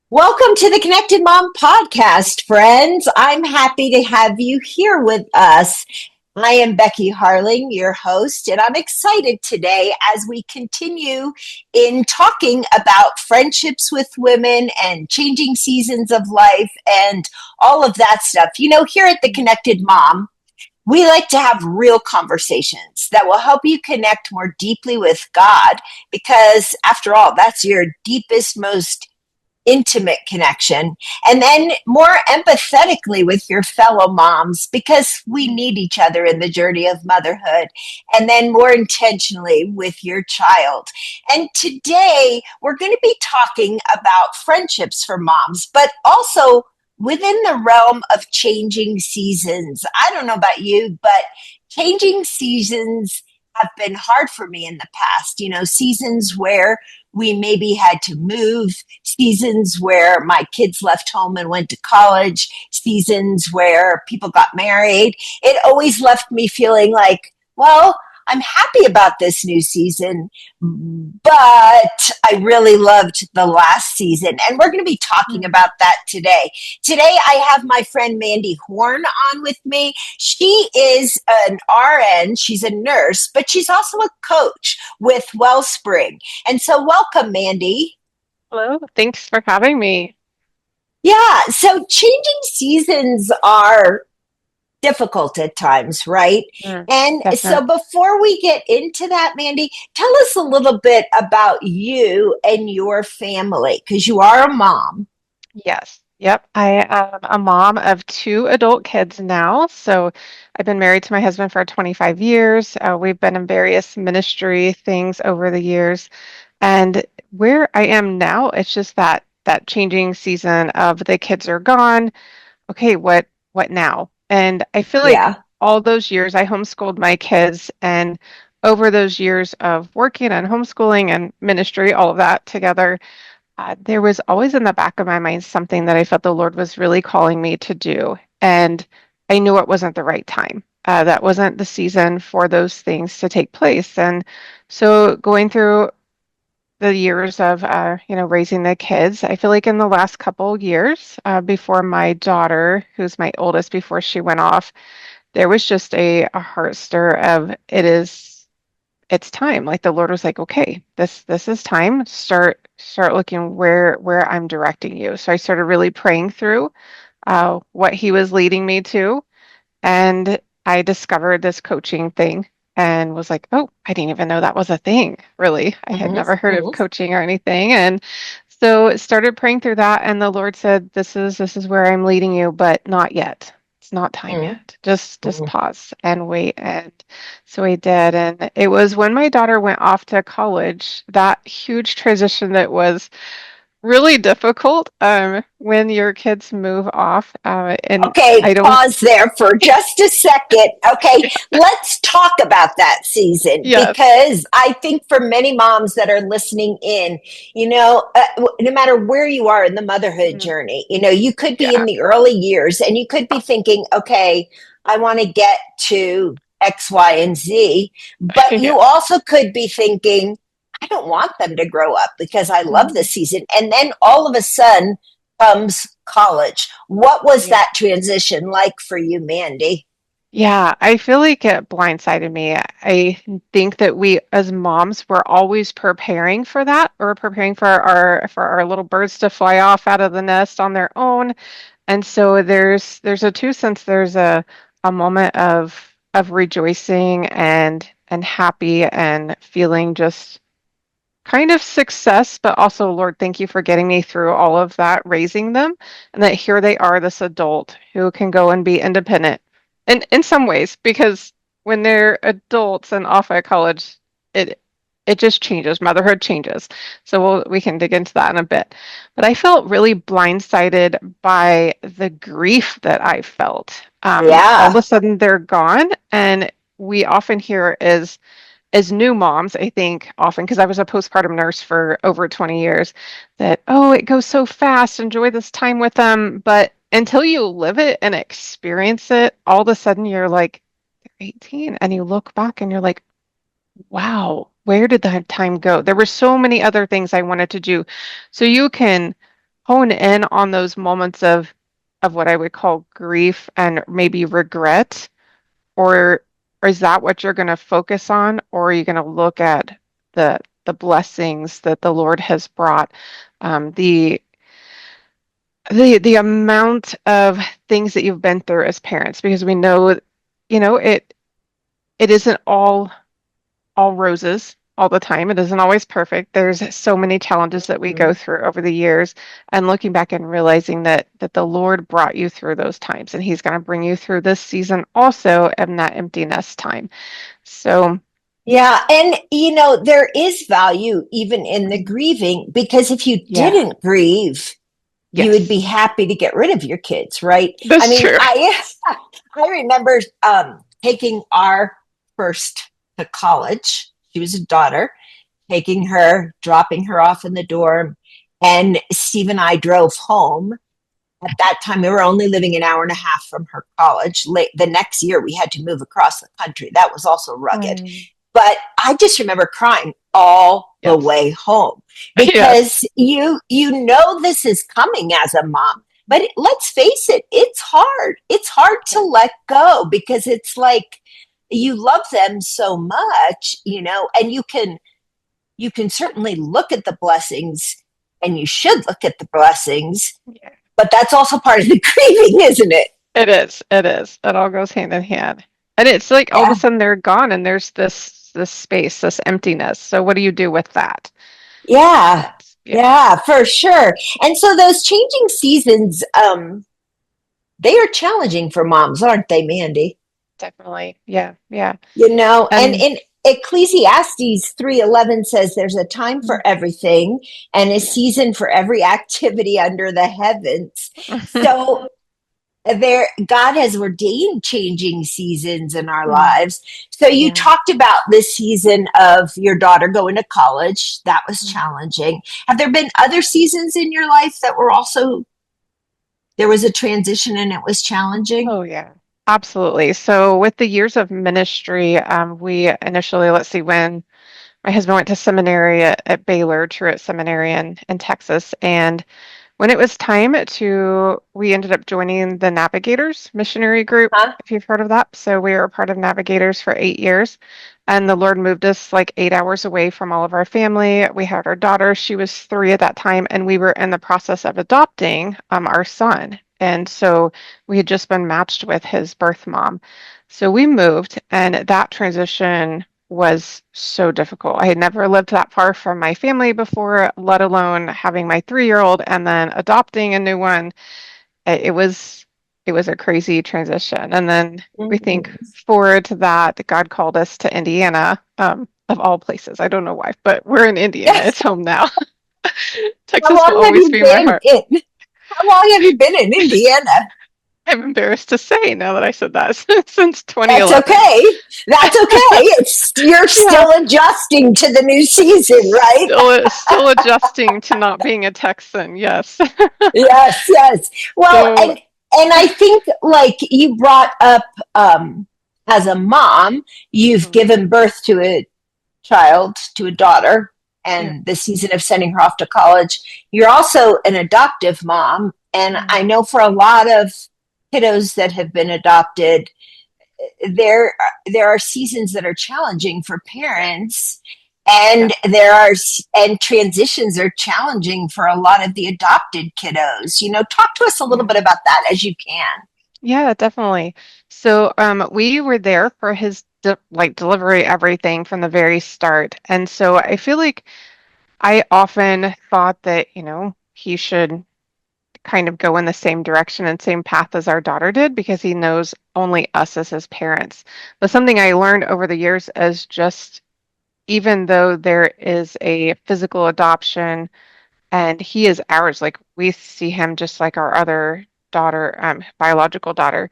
Welcome to the Connected Mom podcast, friends. I'm happy to have you here with us. I am Becky Harling, your host, and I'm excited today as we continue in talking about friendships with women and changing seasons of life and all of that stuff. Here at the Connected Mom, we like to have real conversations that will help you connect more deeply with God because, after all, that's your deepest, most intimate connection, and then more empathetically with your fellow moms because we need each other in the journey of motherhood, and then more intentionally with your child. And today we're going to be talking about friendships for moms, but also within the realm of changing seasons. I don't know about you, but changing seasons have been hard for me in the past. Seasons where we maybe had to move, seasons where my kids left home and went to college, seasons where people got married. It always left me feeling like, well, I'm happy about this new season, but I really loved the last season. And we're going to be talking Mm. about that today. Today, I have my friend Mandy Horne on with me. She is an RN, she's a nurse, but she's also a coach with Wellspring. And so, welcome, Mandy. Hello, thanks for having me. Yeah, so changing seasons are difficult at times, right? Mm, And so, definitely. before we get into that, Mandy, tell us a little bit about you and your family because you are a mom. Yes. Yep. I am a mom of two adult kids now. So I've been married to my husband for 25 years. We've been in various ministry things over the years. And where I am now, it's just that changing season of the kids are gone. Okay, what now? And I feel like Yeah. all those years I homeschooled my kids, and over those years of working and homeschooling and ministry, all of that together, there was always in the back of my mind something that I felt the Lord was really calling me to do. And I knew it wasn't the right time. That wasn't the season for those things to take place. And so going through the years of raising the kids, I feel like in the last couple years, before my daughter, who's my oldest, before she went off, there was just a heart stir of it's time. Like the Lord was like, okay, this is time. Start looking where I'm directing you. So I started really praying through what He was leading me to, and I discovered this coaching thing and was like, oh, I didn't even know that was a thing, really. I had Hmm. never heard of Hmm. coaching or anything. And so started praying through that, and the Lord said, this is where I'm leading you, but not yet. It's not time Hmm. yet. Just pause and wait. And so I did. And it was when my daughter went off to college, that huge transition that was really difficult when your kids move off. And Okay, I don't, pause there for just a second. Okay, let's talk about that season yes. because I think for many moms that are listening in, no matter where you are in the motherhood Mhm. journey, you could be in Yeah. the early years and you could be thinking, okay, I want to get to X, Y, and Z. But Yeah. you also could be thinking, I don't want them to grow up because I love Mhm. this season. And then all of a sudden comes college. What was Yeah. that transition like for you, Mandy? Yeah, I feel like it blindsided me. I think that we as moms we're always preparing for that. We're preparing for our little birds to fly off out of the nest on their own. And so there's a two sense there's a moment of rejoicing and happy and feeling just kind of success, but also, Lord, thank you for getting me through all of that, raising them, and that here they are, this adult who can go and be independent. And in some ways, because when they're adults and off at college, it it just changes. Motherhood changes. So we can dig into that in a bit. But I felt really blindsided by the grief that I felt. All of Yeah. a sudden, they're gone, and we often hear is as new moms, I think often because I was a postpartum nurse for over 20 years, that, oh, it goes so fast, enjoy this time with them. But until you live it and experience it, all of a sudden you're like 18 and you look back and you're like, wow, where did that time go? There were so many other things I wanted to do. So you can hone in on those moments of what I would call grief and maybe regret, or is that what you're going to focus on, or are you going to look at the blessings that the Lord has brought, the the amount of things that you've been through as parents, because we know, it isn't all roses all the time. It isn't always perfect. There's so many challenges that we go Mhm. through over the years, and looking back and realizing that the Lord brought you through those times, and He's going to bring you through this season also in that empty nest time. So, Yeah, and there is value even in the grieving, because if you yeah, didn't grieve, you would be yes, happy to get rid of your kids, right? I that's mean, true. I remember taking our first to college. She was a daughter, taking her, dropping her off in the dorm, and Steve and I drove home. At that time, we were only living an hour and a half from her college. The next year, we had to move across the country. That was also rugged. Mm, But I just remember crying all the yes, way home, yes, because you know this is coming as a mom. But let's face it, it's hard. It's hard to yeah, let go, because it's like you love them so much, and you can certainly look at the blessings, and you should look at the blessings, yeah. but that's also part of the grieving, isn't it? It is. It is. It all goes hand in hand. And it's like all of a Yeah. sudden they're gone and there's this space, this emptiness. So what do you do with that? Yeah. It's, yeah, Yeah, for sure. And so those changing seasons, they are challenging for moms, aren't they, Mandy? definitely. Yeah, yeah. And And in Ecclesiastes 3:11 says there's a time for everything and a season for every activity under the heavens. So there, God has ordained changing seasons in our lives. So you yeah. talked about this season of your daughter going to college. That was challenging. Have there been other seasons in your life that were also, there was a transition and it was challenging? Oh, yeah. Absolutely. So with the years of ministry, we initially, let's see, when my husband went to seminary at Baylor, Truett Seminary in Texas, and when it was time we ended up joining the Navigators missionary group, Huh? if you've heard of that. So we were a part of Navigators for 8 years. And the Lord moved us like 8 hours away from all of our family. We had our daughter, she was 3 at that time, and we were in the process of adopting our son. And so we had just been matched with his birth mom. So we moved, and that transition was so difficult. I had never lived that far from my family before, let alone having my 3-year-old and then adopting a new one. It was a crazy transition. And then we think Mhm. forward to that, God called us to Indiana, of all places. I don't know why, but we're in Indiana. It's home now. How Texas will long have always you be my been heart. in? How long have you been in Indiana? I'm embarrassed to say now that I said that since That's 2011. okay. That's okay. It's You're Yeah. still adjusting to the new season, right? Still adjusting to not being a Texan. Yes. Yes, yes. Well, So, and I think, like you brought up, as a mom, you've mhm, given birth to a child, to a daughter, yeah. and the season of sending her off to college. You're also an adoptive mom, and I Mhm, know for a lot of kiddos that have been adopted, there there are seasons that are challenging for parents, yeah. and transitions are challenging for a lot of the adopted kiddos. Talk to us a little Yeah. bit about that as you can. Yeah, definitely. So, we were there for his like delivery, everything from the very start. And so I feel like I often thought that, he should kind of go in the same direction and same path as our daughter did because he knows only us as his parents. But something I learned over the years is just even though there is a physical adoption and he is ours, like we see him just like our other daughter, biological daughter,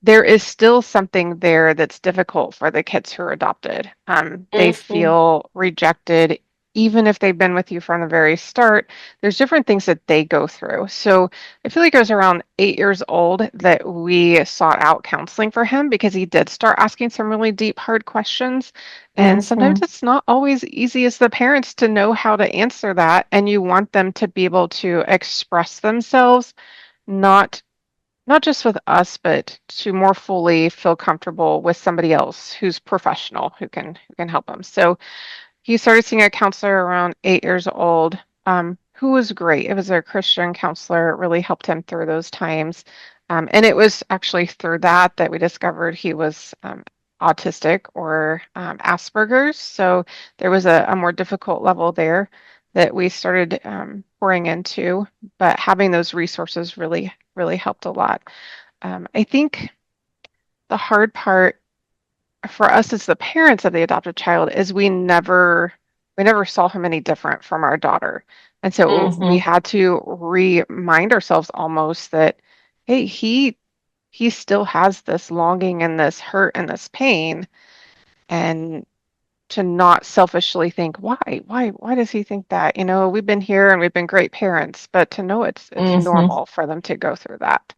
there is still something there that's difficult for the kids who are adopted. They Mm-hmm. feel rejected even if they've been with you from the very start, there's different things that they go through. So I feel like it was around 8 years old that we sought out counseling for him because he did start asking some really deep, hard questions. And sometimes Hmm. it's not always easy as the parents to know how to answer that. And you want them to be able to express themselves, not not just with us, but to more fully feel comfortable with somebody else who's professional who can help them. So he started seeing a counselor around 8 years old, who was great. It was a Christian counselor. It really helped him through those times. And it was actually through that that we discovered he was autistic or Asperger's. So there was a more difficult level there that we started pouring into, but having those resources really, really helped a lot. I think the hard part for us as the parents of the adopted child is we never saw him any different from our daughter. And so we Hmm. had to remind ourselves almost that, hey, he still has this longing and this hurt and this pain, and to not selfishly think, why does he think that? We've been here and we've been great parents, but to know it's Hmm. normal for them to go through that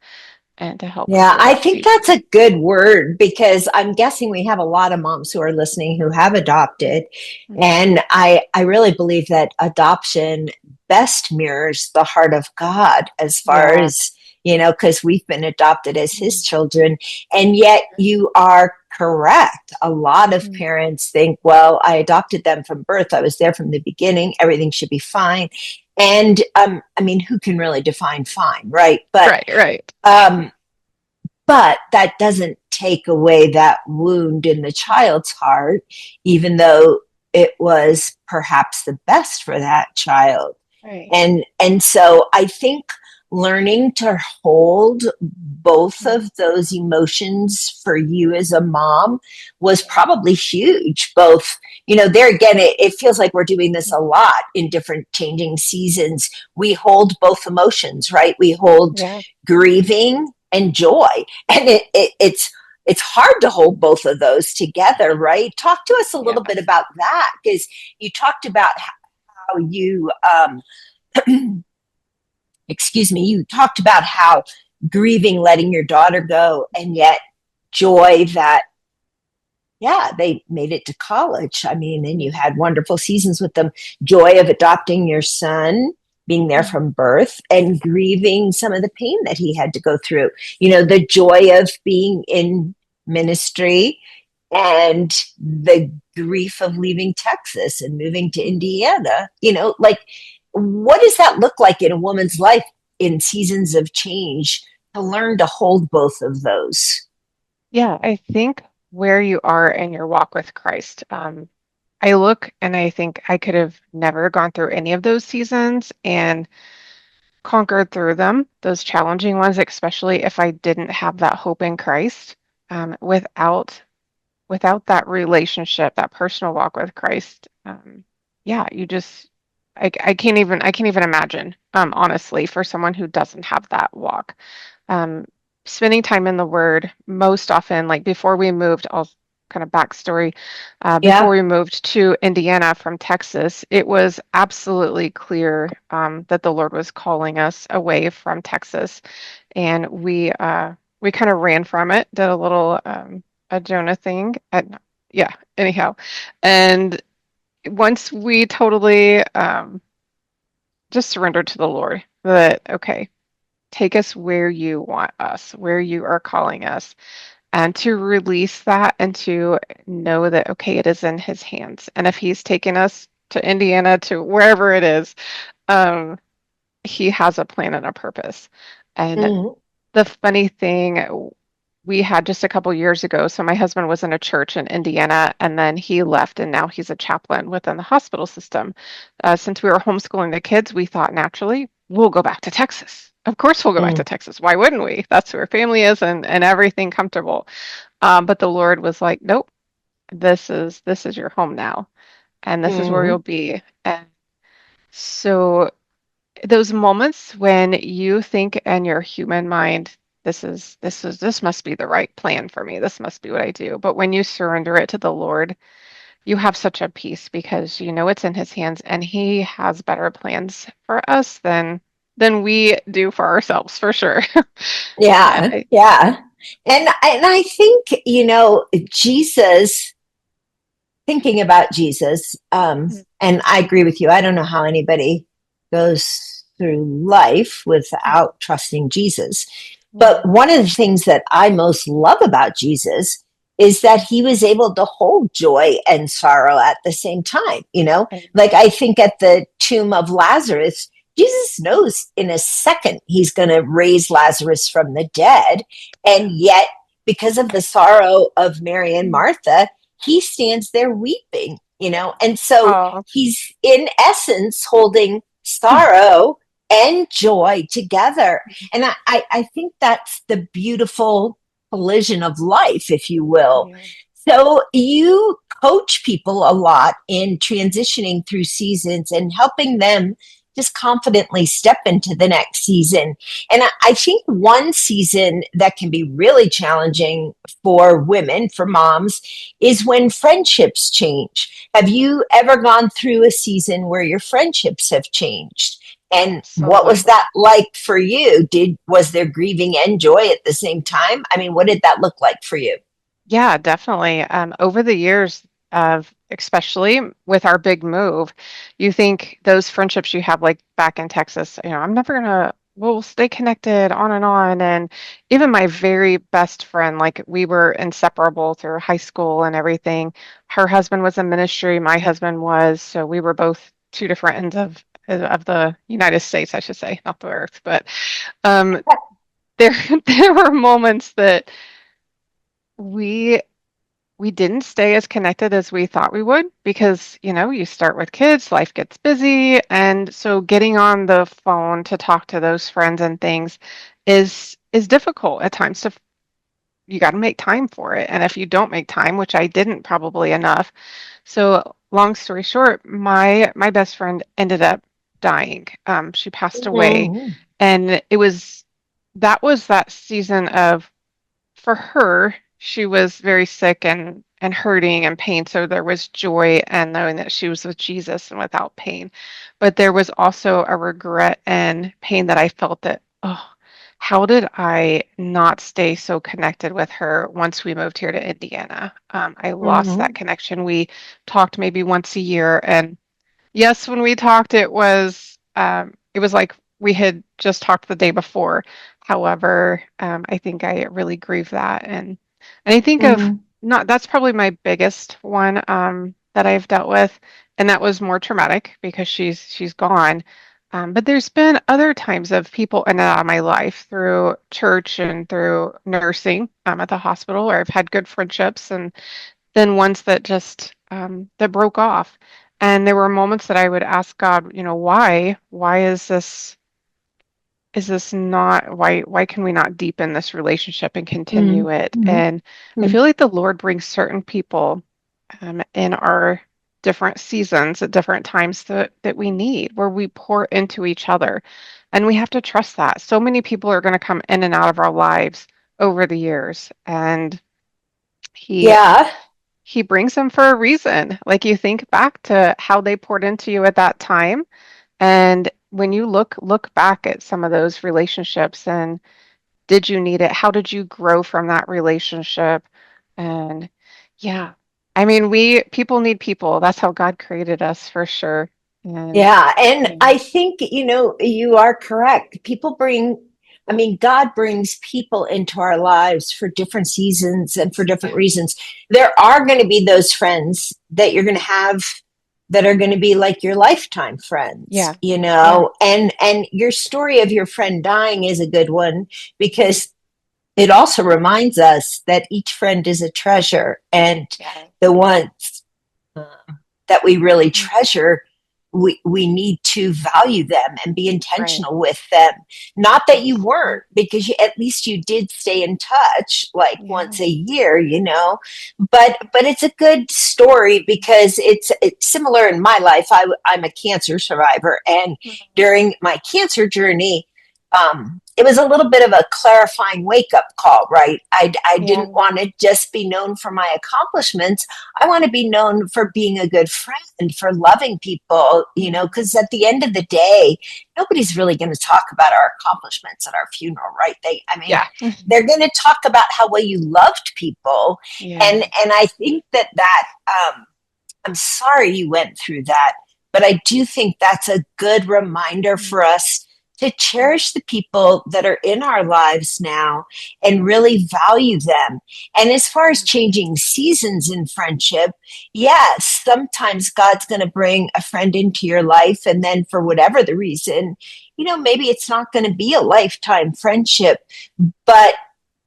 and to help them Yeah, through I that think season. that's a good word because I'm guessing we have a lot of moms who are listening who have adopted. Mhm. And I really believe that adoption best mirrors the heart of God as far Yeah. as, because we've been adopted as his Mhm. children. And yet you are correct. A lot of Mhm. parents think, well, I adopted them from birth. I was there from the beginning. Everything should be fine. And I mean, who can really define fine, right? Right, right. Um, but that doesn't take away that wound in the child's heart, even though it was perhaps the best for that child. Right. And so I think learning to hold both Mhm. of those emotions for you as a mom was Yeah. probably huge. Both, there again, it feels like we're doing this a Mhm. lot in different changing seasons. We hold both emotions, right? We hold Yeah. grieving and joy, and it's hard to hold both of those together, right? Talk to us a little bit Yes. about that, because you talked about how you excuse me, you talked about how grieving letting your daughter go, and yet joy that, yeah, they made it to college. I mean, and you Yeah. had wonderful seasons with them. Joy of adopting your son, being there Mhm. from birth, and grieving some of the pain that he had to go through. The joy of being in ministry, and the grief of leaving Texas and moving to Mhm. Indiana. Like, what does that look like in a woman's life in seasons of change to learn to hold both of those? Yeah, I think where you are in your walk with Christ. I look and I think I could have never gone through any of those seasons and conquered through them, those challenging ones, especially if I didn't have that hope in Christ. Without that relationship, that personal walk with Christ, yeah, I can't even imagine, honestly, for someone who doesn't have that walk. Um, Spending time in the Word most often, like before we moved, I'll kind of backstory. Before Yeah. we moved to Indiana from Texas, it was absolutely clear that the Lord was calling us away from Texas, and we kind of ran from it, did a little a Jonah thing. Yeah, anyhow, and once we totally just surrendered to the Lord, that okay, take us where you want us, where you are calling us, and to release that and to know that, okay, it is in His hands. And if He's taking us to Indiana, to wherever it is, um, He has a plan and a purpose. And Mm-hmm. the funny thing, we had just a couple years ago, so my husband was in a church in Indiana, and then he left, and now he's a chaplain within the hospital system. Since we were homeschooling the kids, we thought naturally we'll go back to Texas. Of course, we'll go back to Texas. Why wouldn't we? That's where family is, and everything comfortable. But the Lord was like, nope, this is your home now, and this is where Mm-hmm. you'll be. And so those moments when you think in your human mind, this must be the right plan for me. This must be what I do. But when you surrender it to the Lord, you have such a peace because you know it's in his hands and he has better plans for us than we do for ourselves, for sure. And Yeah, yeah. And I think, Jesus, thinking about Jesus, and I agree with you. I don't know how anybody goes through life without trusting Jesus. yeah, But one of the things that I most love about Jesus is that he was able to hold joy and sorrow at the same time. Like amen. I think at the tomb of Lazarus, Jesus knows in a second he's going to raise Lazarus from the dead. And yet, because of the sorrow of Mary and Martha, he stands there weeping. And so Oh, he's in essence holding sorrow and joy together. And I think that's the beautiful collision of life, if you will. yeah. So you coach people a lot in transitioning through seasons and helping them just confidently step into the next season. And I think one season that can be really challenging for women, for moms, is when friendships change. Have you ever gone through a season where your friendships have changed? And what was Absolutely. that like for you? Was there grieving and joy at the same time? I mean, what did that look like for you? Yeah, definitely. Over the years of, especially with our big move, you think those friendships you have, like back in Texas, I'm never gonna, we'll stay connected on and on. And even my very best friend, like we were inseparable through high school and everything. Her husband was in ministry, my husband was, so we were both two different ends of the United States, I should say, not the earth. But um, there there were moments that we we didn't stay as connected as we thought we would because, you start with kids, life gets busy, and so getting on the phone to talk to those friends and things is difficult at times to you got to make time for it. And if you don't make time, which I didn't probably enough. So, long story short, my best friend ended up dying. She passed away, Mm-hmm. and that was that season of for her, she was very sick and hurting and pain. So there was joy and knowing that she was with Jesus and without pain. But there was also a regret and pain that I felt that, oh, how did I not stay so connected with her once we moved here to Indiana? I lost that Mm-hmm. connection. We talked maybe once a year, and yes, when we talked, it was like we had just talked the day before. However, I think I really grieve that, and I think of Mm-hmm. not that's probably my biggest one that I've dealt with, and that was more traumatic because she's gone. But there's been other times of people in and out of my life through church and through nursing at the hospital where I've had good friendships and then ones that just that broke off. And there were moments that I would ask God, why is this not why can we not deepen this relationship and continue it? Mm-hmm. And I feel like the Lord brings certain people in our different seasons at different times that we need, where we pour into each other. And we have to trust that. So many people are going to come in and out of our lives over the years. And he Yeah. he brings them for a reason. Like you think back to how they poured into you at that time, and when you look back at some of those relationships and did you need it? How did you grow from that relationship? And yeah, I mean, we people need people. That's how God created us for sure. And Yeah, and yeah, I think, you are correct. I mean, God brings people into our lives for different seasons and for different yeah, reasons. There are going to be those friends that you're going to have that are going to be like your lifetime friends, yeah, yeah, and your story of your friend dying is a good one because it also reminds us that each friend is a treasure, and yeah. the ones that we really Mm, treasure, we need to value them and be right. intentional with them. Not that you Absolutely. weren't, because at least you did stay in touch like Yeah. once a year. But it's a good story because it's similar in my life. I'm a cancer survivor, and Mhm. during my cancer journey, it was a little bit of a clarifying wake up call, right? I didn't Yeah. want to just be known for my accomplishments. I want to be known for being a good friend, for loving people, Yeah. because at the end of the day, nobody's really going to talk about our accomplishments at our funeral, right? I mean, Yeah. they're going to talk about how well you loved people. Yeah. And I think I'm sorry you went through that, but I do think that's a good reminder for us to cherish the people that are in our lives now and really value them. And as far as changing seasons in friendship, yes, sometimes God's going to bring a friend into your life. And then for whatever the reason, maybe it's not going to be a lifetime friendship, but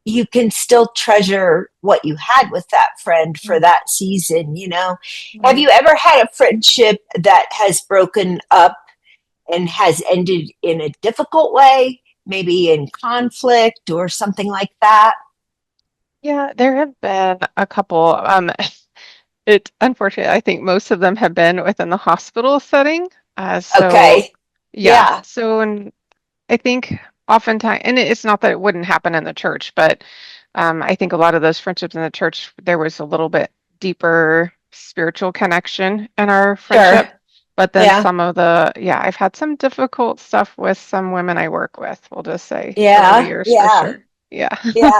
you can still treasure what you had with that friend for that season. Have Yeah. you ever had a friendship that has broken up and has ended in a difficult way, maybe in conflict or something like that? Yeah, there have been a couple. It unfortunately, I think most of them have been within the hospital setting. So Okay. yeah, Yeah, so and I think oftentimes, and it's not that it wouldn't happen in the church, but I think a lot of those friendships in the church, there was a little bit deeper spiritual connection in our sure. friendship. But then Yeah. yeah, I've had some difficult stuff with some women I work with, we'll just say, over the Yeah. years for Yeah. sure. Yeah. Yeah,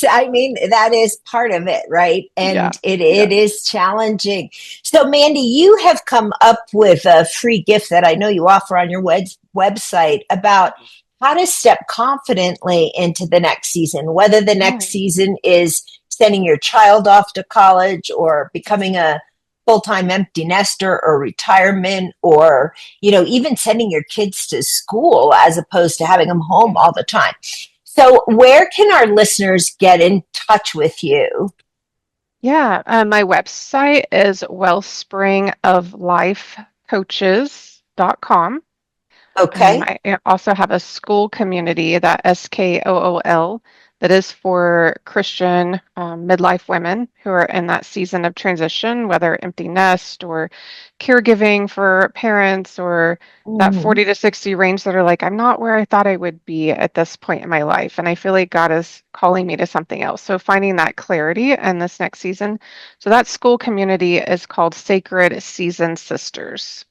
I mean, that is part of it, right? Yeah. And it, Yeah. it is challenging. So, Mandy, you have come up with a free gift that I know you offer on your website about how to step confidently into the next season, whether the Yeah. next season is sending your child off to college or becoming a full-time empty nester or retirement or even sending your kids to school as opposed to having them home Yeah. all the time. So, where can our listeners get in touch with you? Yeah, my website is wellspringoflifecoaches.com. Okay. I also have a school community, that SKOOL, that is for Christian midlife women who are in that season of transition, whether empty nest or caregiving for parents or that Mhm. 40 to 60 range that are like, I'm not where I thought I would be at this point in my life. And I feel like God is calling me to something else. So finding that clarity in this next season. So that school community is called Sacred Season Sisters.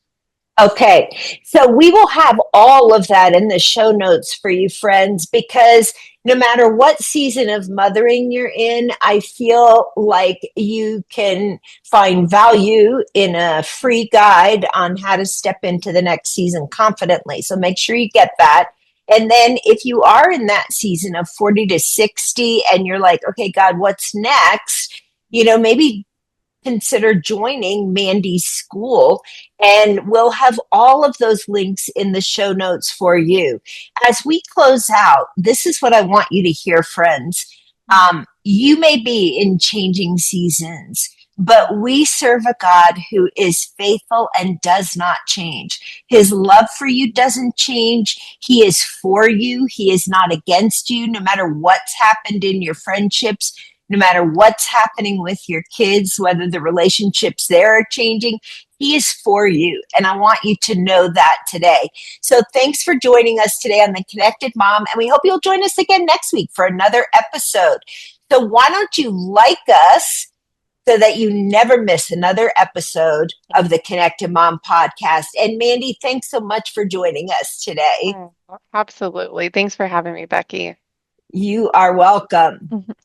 Okay. So, we will have all of that in the show notes for you, friends, because no matter what season of mothering you're in, I feel like you can find value in a free guide on how to step into the next season confidently. So, make sure you get that. And then, if you are in that season of 40 to 60 and you're like, okay, God, what's next? Maybe consider joining Mandy's school. And we'll have all of those links in the show notes for you. As we close out, this is what I want you to hear, friends. You may be in changing seasons, but we serve a God who is faithful and does not change. His love for you doesn't change. He is for you. He is not against you, no matter what's happened in your friendships, no matter what's happening with your kids, whether the relationships there are changing, he is for you. And I want you to know that today. So thanks for joining us today on The Connected Mom. And we hope you'll join us again next week for another episode. So why don't you like us so that you never miss another episode of the Connected Mom podcast? And Mandy, thanks so much for joining us today. Oh, absolutely. Thanks for having me, Becky. You are welcome.